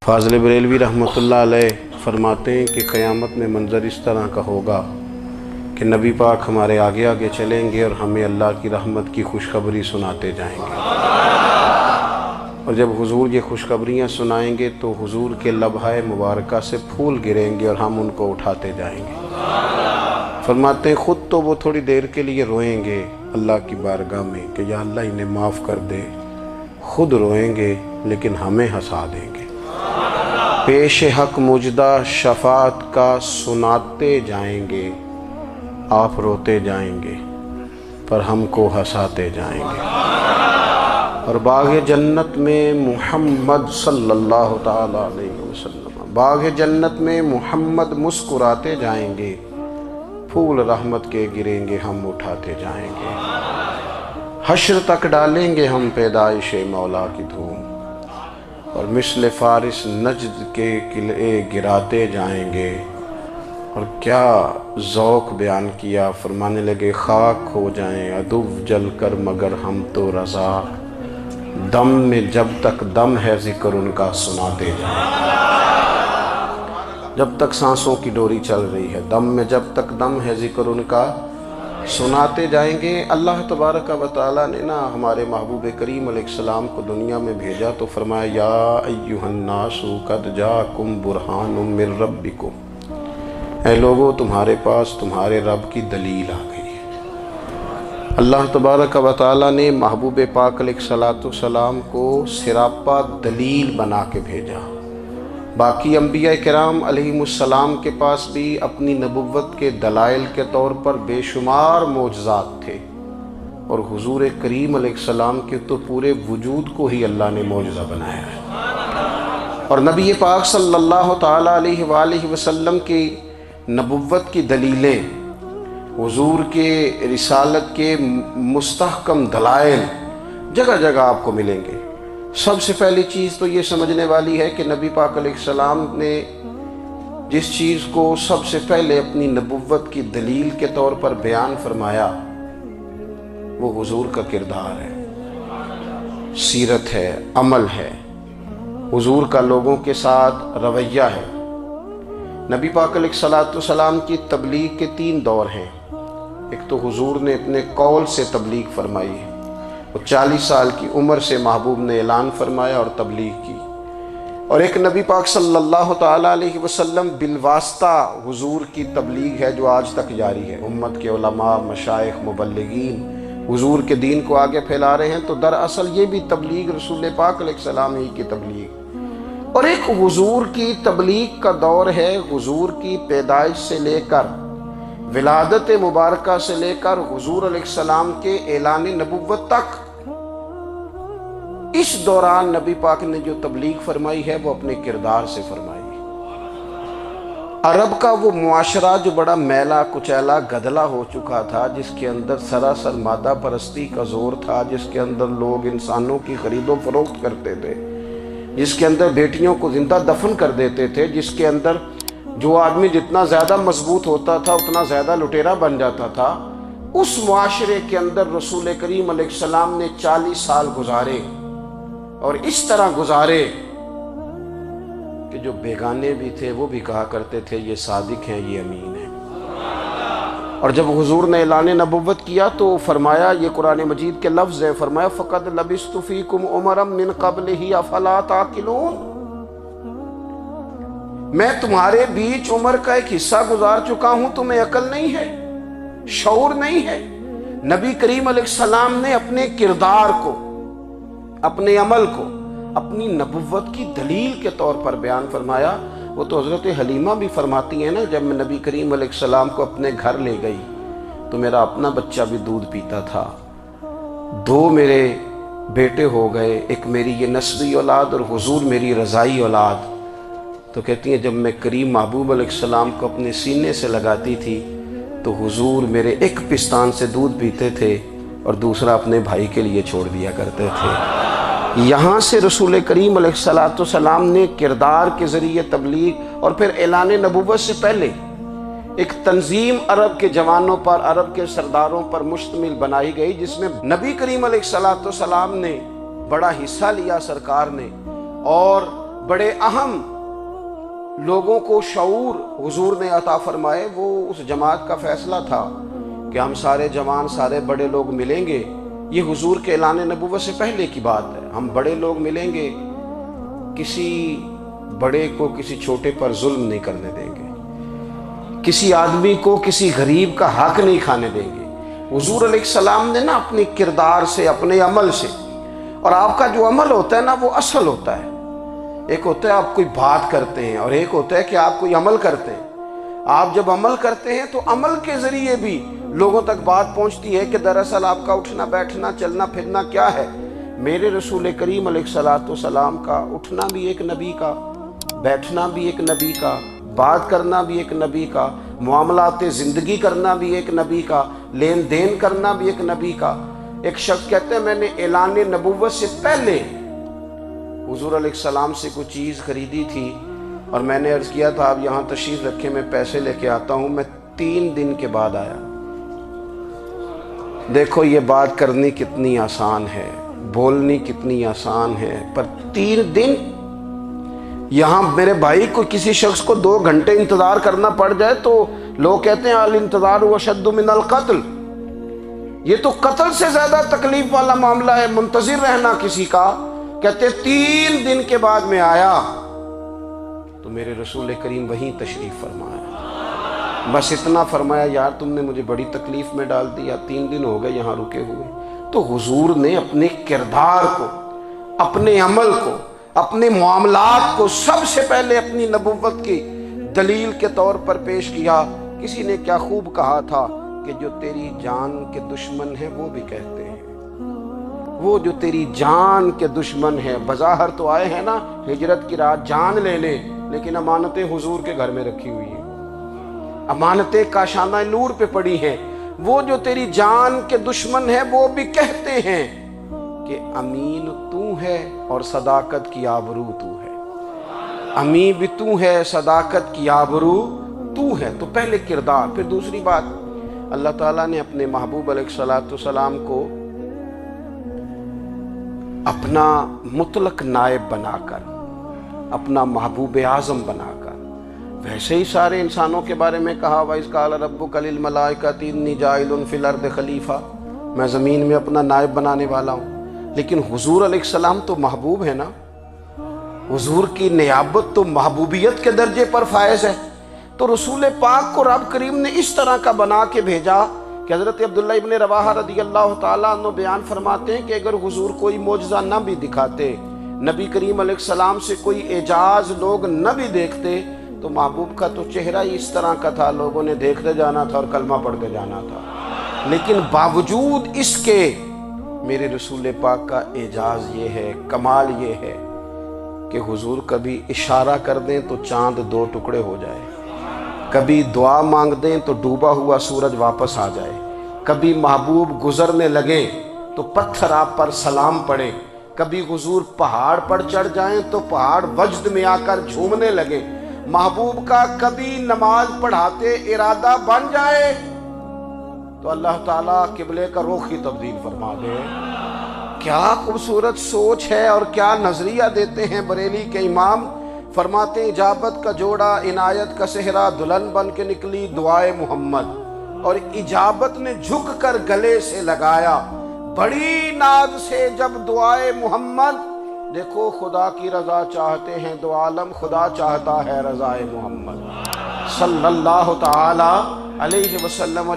فاضل بریلوی رحمۃ اللہ علیہ فرماتے ہیں کہ قیامت میں منظر اس طرح کا ہوگا کہ نبی پاک ہمارے آگے آگے چلیں گے اور ہمیں اللہ کی رحمت کی خوشخبری سناتے جائیں گے، اور جب حضور یہ خوشخبریاں سنائیں گے تو حضور کے لبھہ مبارکہ سے پھول گریں گے اور ہم ان کو اٹھاتے جائیں گے۔ فرماتے ہیں خود تو وہ تھوڑی دیر کے لیے روئیں گے اللہ کی بارگاہ میں کہ یا اللہ انہیں معاف کر دے، خود روئیں گے لیکن ہمیں ہنسا دیں گے۔ پیش حق مجدہ شفاعت کا سناتے جائیں گے، آپ روتے جائیں گے پر ہم کو ہنساتے جائیں گے۔ اور باغ جنت میں محمد صلی اللہ تعالی علیہ وسلم، باغ جنت میں محمد مسکراتے جائیں گے، پھول رحمت کے گریں گے ہم اٹھاتے جائیں گے۔ حشر تک ڈالیں گے ہم پیدائش مولا کی دھوم، اور مثل فارس نجد کے قلعے گراتے جائیں گے۔ اور کیا ذوق بیان کیا، فرمانے لگے خاک ہو جائیں عدو جل کر مگر ہم تو رضا، دم میں جب تک دم ہے ذکر ان کا سناتے جائیں گے۔ جب تک سانسوں کی ڈوری چل رہی ہے، دم میں جب تک دم ہے ذکر ان کا سناتے جائیں گے۔ اللہ تبارک و تعالیٰ نے ہمارے محبوب کریم علیہ السلام کو دنیا میں بھیجا تو فرمایا یا ایھا الناس قد جاءکم برہان من ربکم، اے لوگو تمہارے پاس تمہارے رب کی دلیل آ گئی ہے۔ اللہ تبارک و تعالیٰ نے محبوب پاک علیہ السلام کو سراپا دلیل بنا کے بھیجا۔ باقی انبیاء کرام علیہم السلام کے پاس بھی اپنی نبوت کے دلائل کے طور پر بے شمار معجزات تھے، اور حضور کریم علیہ السلام کے تو پورے وجود کو ہی اللہ نے معجزہ بنایا ہے۔ اور نبی پاک صلی اللہ تعالیٰ علیہ وآلہ وسلم کی نبوت کی دلیلیں، حضور کے رسالت کے مستحکم دلائل جگہ جگہ آپ کو ملیں گے۔ سب سے پہلی چیز تو یہ سمجھنے والی ہے کہ نبی پاک علیہ السلام نے جس چیز کو سب سے پہلے اپنی نبوت کی دلیل کے طور پر بیان فرمایا وہ حضور کا کردار ہے، سیرت ہے، عمل ہے، حضور کا لوگوں کے ساتھ رویہ ہے۔ نبی پاک علیہ السلام کی تبلیغ کے 3 دور ہیں۔ ایک تو حضور نے اپنے قول سے تبلیغ فرمائی ہے، وہ 40 سال کی عمر سے محبوب نے اعلان فرمایا اور تبلیغ کی۔ اور ایک نبی پاک صلی اللہ تعالیٰ علیہ وسلم بالواسطہ حضور کی تبلیغ ہے جو آج تک جاری ہے۔ امت کے علماء، مشائخ، مبلغین حضور کے دین کو آگے پھیلا رہے ہیں، تو دراصل یہ بھی تبلیغ رسول پاک علیہ السلام ہی کی تبلیغ۔ اور ایک حضور کی تبلیغ کا دور ہے، حضور کی پیدائش سے لے کر ولادت مبارکہ سے لے کر حضور علیہ السلام کے اعلان نبوت تک۔ اس دوران نبی پاک نے جو تبلیغ فرمائی ہے وہ اپنے کردار سے فرمائی ہے۔ عرب کا وہ معاشرہ جو بڑا میلا کچیلا گدلا ہو چکا تھا، جس کے اندر سراسر مادہ پرستی کا زور تھا، جس کے اندر لوگ انسانوں کی خرید و فروخت کرتے تھے، جس کے اندر بیٹیوں کو زندہ دفن کر دیتے تھے، جس کے اندر جو آدمی جتنا زیادہ مضبوط ہوتا تھا اتنا زیادہ لٹیرا بن جاتا تھا، اس معاشرے کے اندر رسول کریم علیہ السلام نے 40 سال گزارے، اور اس طرح گزارے کہ جو بیگانے بھی تھے وہ بھی کہا کرتے تھے یہ صادق ہیں، یہ امین ہیں۔ اور جب حضور نے اعلان نبوت کیا تو فرمایا، یہ قرآن مجید کے لفظ ہے، فرمایا فَقَدْ لَبِثْتُ فِيكُمْ عُمَرًا مِّن قَبْلِهِ أَفَلَا تَعْقِلُونَ، میں تمہارے بیچ عمر کا ایک حصہ گزار چکا ہوں، تمہیں عقل نہیں ہے، شعور نہیں ہے۔ نبی کریم علیہ السلام نے اپنے کردار کو، اپنے عمل کو اپنی نبوت کی دلیل کے طور پر بیان فرمایا۔ وہ تو حضرت حلیمہ بھی فرماتی ہیں جب میں نبی کریم علیہ السلام کو اپنے گھر لے گئی تو میرا اپنا بچہ بھی دودھ پیتا تھا، 2 میرے بیٹے ہو گئے، ایک میری یہ نسبی اولاد اور حضور میری رضائی اولاد۔ تو کہتی ہیں جب میں کریم محبوب علیہ السلام کو اپنے سینے سے لگاتی تھی تو حضور میرے ایک پستان سے دودھ پیتے تھے اور دوسرا اپنے بھائی کے لیے چھوڑ دیا کرتے تھے۔ یہاں سے رسول کریم علیہ السلام نے کردار کے ذریعے تبلیغ، اور پھر اعلان نبوت سے پہلے ایک تنظیم عرب کے جوانوں پر، عرب کے سرداروں پر مشتمل بنائی گئی، جس میں نبی کریم علیہ السلام نے بڑا حصہ لیا سرکار نے، اور بڑے اہم لوگوں کو شعور حضور نے عطا فرمائے، وہ اس جماعت کا فیصلہ تھا کہ ہم سارے جوان، سارے بڑے لوگ ملیں گے۔ یہ حضور کے اعلان نبوت سے پہلے کی بات ہے۔ ہم بڑے لوگ ملیں گے، کسی بڑے کو کسی چھوٹے پر ظلم نہیں کرنے دیں گے، کسی آدمی کو کسی غریب کا حق نہیں کھانے دیں گے۔ حضور علیہ السلام نے نا اپنی کردار سے، اپنے عمل سے، اور آپ کا جو عمل ہوتا ہے نا وہ اصل ہوتا ہے۔ ایک ہوتا ہے آپ کوئی بات کرتے ہیں، اور ایک ہوتا ہے کہ آپ کوئی عمل کرتے ہیں۔ آپ جب عمل کرتے ہیں تو عمل کے ذریعے بھی لوگوں تک بات پہنچتی ہے کہ دراصل آپ کا اٹھنا بیٹھنا چلنا پھرنا کیا ہے۔ میرے رسول کریم علیہ السلام کا اٹھنا بھی ایک نبی کا، بیٹھنا بھی ایک نبی کا، بات کرنا بھی ایک نبی کا، معاملات زندگی کرنا بھی ایک نبی کا، لین دین کرنا بھی ایک نبی کا۔ ایک شخص کہتے ہیں میں نے اعلان نبوت سے پہلے حضور علیہ السلام سے کوئی چیز خریدی تھی، اور میں نے عرض کیا تھا آپ یہاں تشریف رکھیں، میں پیسے لے کے آتا ہوں۔ میں 3 دن کے بعد آیا۔ دیکھو یہ بات کرنی کتنی آسان ہے، بولنی کتنی آسان ہے، پر 3 دن یہاں میرے بھائی کو کسی شخص کو 2 گھنٹے انتظار کرنا پڑ جائے تو لوگ کہتے ہیں الانتظار اشد من القتل۔ یہ تو قتل سے زیادہ تکلیف والا معاملہ ہے، منتظر رہنا کسی کا۔ کہتے 3 دن کے بعد میں آیا تو میرے رسول کریم وہیں تشریف فرمایا۔ بس اتنا فرمایا یار تم نے مجھے بڑی تکلیف میں ڈال دیا، 3 دن ہو گئے یہاں رکے ہوئے۔ تو حضور نے اپنے کردار کو، اپنے عمل کو، اپنے معاملات کو سب سے پہلے اپنی نبوت کی دلیل کے طور پر پیش کیا۔ کسی نے کیا خوب کہا تھا کہ جو تیری جان کے دشمن ہیں وہ بھی کہتے ہیں، وہ جو تیری جان کے دشمن ہیں، بظاہر تو آئے ہیں نا ہجرت کی رات جان لے لے، لیکن امانتیں حضور کے گھر میں رکھی ہوئی ہیں، امانتیں کاشانہ نور پہ پڑی ہیں۔ وہ جو تیری جان کے دشمن ہیں وہ بھی کہتے ہیں کہ امین تو ہے اور صداقت کی آبرو تو ہے، امین بھی تو ہے، صداقت کی آبرو تو ہے۔ تو پہلے کردار، پھر دوسری بات، اللہ تعالیٰ نے اپنے محبوب علیہ السلام کو اپنا مطلق نائب بنا کر، اپنا محبوب اعظم بنا کر، ویسے ہی سارے انسانوں کے بارے میں کہا وَإِذْ قَالَ رَبُّكَ لِلْمَلَائِكَةِ إِنِّي جَاعِلٌ فِي الْأَرْضِ خَلِيفَةً، میں زمین میں اپنا نائب بنانے والا ہوں۔ لیکن حضور علیہ السلام تو محبوب ہے نا، حضور کی نیابت تو محبوبیت کے درجے پر فائز ہے۔ تو رسول پاک کو رب کریم نے اس طرح کا بنا کے بھیجا کہ حضرت عبداللہ ابن رواحہ رضی اللہ تعالیٰ عنہ بیان فرماتے ہیں کہ اگر حضور کوئی معجزہ نہ بھی دکھاتے، نبی کریم علیہ السلام سے کوئی اعجاز لوگ نہ بھی دیکھتے، تو محبوب کا تو چہرہ ہی اس طرح کا تھا، لوگوں نے دیکھتے جانا تھا اور کلمہ پڑھتے جانا تھا۔ لیکن باوجود اس کے میرے رسول پاک کا اعجاز یہ ہے، کمال یہ ہے کہ حضور کبھی اشارہ کر دیں تو چاند 2 ٹکڑے ہو جائے، کبھی دعا مانگ دیں تو ڈوبا ہوا سورج واپس آ جائے، کبھی محبوب گزرنے لگیں تو پتھر آپ پر سلام پڑے، کبھی حضور پہاڑ پر چڑھ جائیں تو پہاڑ وجد میں آ کر جھومنے لگے، محبوب کا کبھی نماز پڑھاتے ارادہ بن جائے تو اللہ تعالیٰ قبلے کا رخ ہی تبدیل فرما دے۔ کیا خوبصورت سوچ ہے اور کیا نظریہ دیتے ہیں بریلی کے امام۔ فرماتے ہیں اجابت کا جوڑا عنایت کا صحرا، دلہن بن کے نکلی دعائے محمد، اور اجابت نے جھک کر گلے سے لگایا بڑی ناز سے جب دعائے محمد۔ دیکھو خدا کی رضا چاہتے ہیں دو عالم، خدا چاہتا ہے رضائے محمد صلی اللہ تعالی علیہ وسلم۔